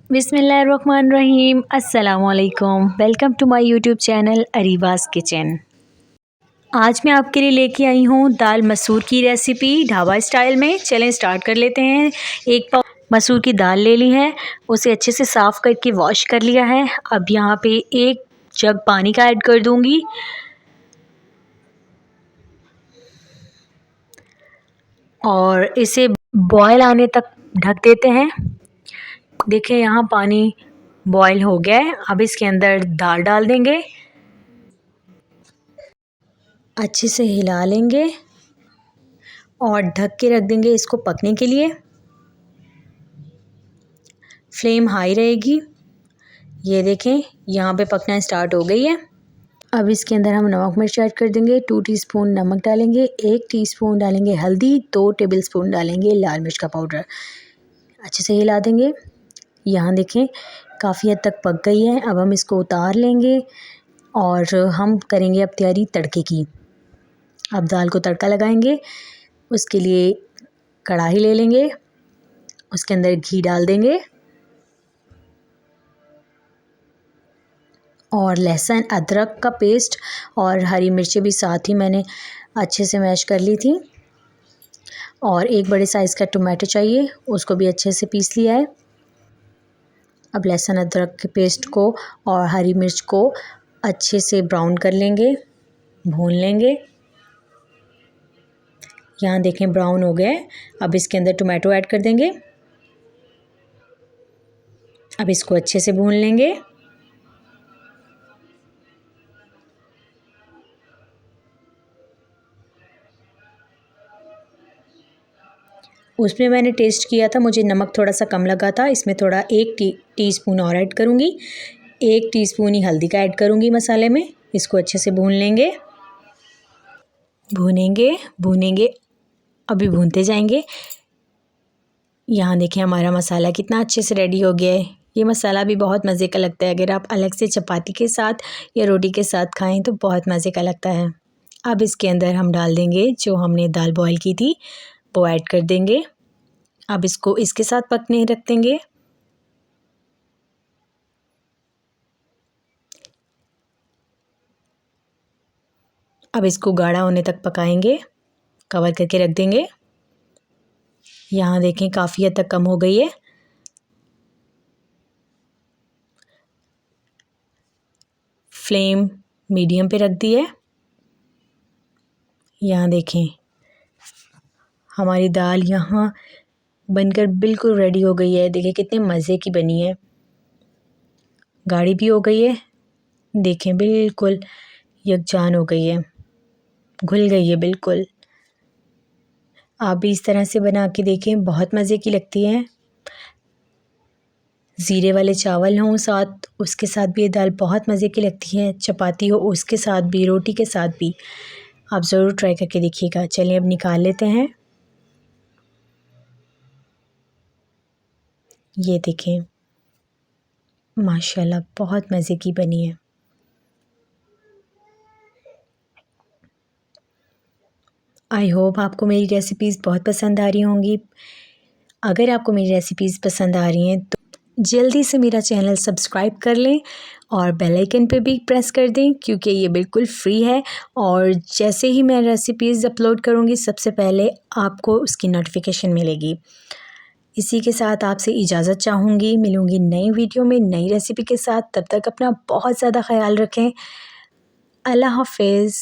बिस्मिल्लाहिर्रहमानिर्रहीम। अस्सलामुअलैकुम। Welcome to my YouTube channel अरीवाज़ किचन। आज मैं आपके लिए लेके आई हूँ दाल मसूर की रेसिपी ढाबा स्टाइल में। चलें स्टार्ट कर लेते हैं। एक पाव मसूर की दाल ले ली है, उसे अच्छे से साफ़ करके वॉश कर लिया है। अब यहाँ पे एक जग पानी का ऐड कर दूँगी और इसे बॉयल आने तक ढक देते हैं। देखें यहाँ पानी बॉयल हो गया है। अब इसके अंदर दाल डाल देंगे, अच्छे से हिला लेंगे और ढक के रख देंगे इसको पकने के लिए। फ्लेम हाई रहेगी। ये देखें यहाँ पे पकना स्टार्ट हो गई है। अब इसके अंदर हम नमक मिर्च ऐड कर देंगे। 2 टीस्पून नमक डालेंगे, 1 टीस्पून डालेंगे हल्दी, 2 टेबलस्पून डालेंगे लाल मिर्च का पाउडर। अच्छे से हिला देंगे। यहाँ देखें काफ़ी हद तक पक गई है। अब हम इसको उतार लेंगे और हम करेंगे अब तैयारी तड़के की। अब दाल को तड़का लगाएंगे। उसके लिए कढ़ाई ले लेंगे, उसके अंदर घी डाल देंगे और लहसुन अदरक का पेस्ट और हरी मिर्चें भी साथ ही मैंने अच्छे से मैश कर ली थी। और एक बड़े साइज़ का टमाटो चाहिए, उसको भी अच्छे से पीस लिया है। अब लहसुन अदरक के पेस्ट को और हरी मिर्च को अच्छे से ब्राउन कर लेंगे, भून लेंगे। यहाँ देखें ब्राउन हो गया है। अब इसके अंदर टमाटो ऐड कर देंगे। अब इसको अच्छे से भून लेंगे। उसमें मैंने टेस्ट किया था, मुझे नमक थोड़ा सा कम लगा था। इसमें थोड़ा 1 टीस्पून और ऐड करूँगी। 1 टीस्पून ही हल्दी का ऐड करूँगी मसाले में। इसको अच्छे से भून लेंगे, भूनेंगे। अभी भूनते जाएंगे। यहाँ देखें हमारा मसाला कितना अच्छे से रेडी हो गया है। ये मसाला भी बहुत मज़े का लगता है। अगर आप अलग से चपाती के साथ या रोटी के साथ खाएं तो बहुत मज़े का लगता है। अब इसके अंदर हम डाल देंगे जो हमने दाल बॉयल की थी, वो ऐड कर देंगे। अब इसको इसके साथ पकने रख देंगे। अब इसको गाढ़ा होने तक पकाएंगे, कवर करके रख देंगे। यहाँ देखें काफ़ी हद तक कम हो गई है। फ्लेम मीडियम पे रख दी है। यहाँ देखें हमारी दाल यहाँ बनकर बिल्कुल रेडी हो गई है। देखिए कितने मज़े की बनी है, गाढ़ी भी हो गई है। देखें बिल्कुल यकजान हो गई है, घुल गई है बिल्कुल। आप भी इस तरह से बना के देखें, बहुत मज़े की लगती है। ज़ीरे वाले चावल हों साथ, उसके साथ भी ये दाल बहुत मज़े की लगती है। चपाती हो उसके साथ भी, रोटी के साथ भी। आप ज़रूर ट्राई करके देखिएगा। चलिए अब निकाल लेते हैं। ये देखें माशाल्लाह बहुत मज़े की बनी है। आई होप आपको मेरी रेसिपीज़ बहुत पसंद आ रही होंगी। अगर आपको मेरी रेसिपीज़ पसंद आ रही हैं तो जल्दी से मेरा चैनल सब्सक्राइब कर लें और बेल आइकन पे भी प्रेस कर दें, क्योंकि ये बिल्कुल फ्री है। और जैसे ही मैं रेसिपीज़ अपलोड करूँगी सबसे पहले आपको उसकी नोटिफिकेशन मिलेगी। इसी के साथ आपसे इजाज़त चाहूँगी। मिलूँगी नई वीडियो में नई रेसिपी के साथ। तब तक अपना बहुत ज़्यादा ख्याल रखें। अल्लाह हाफ़िज़।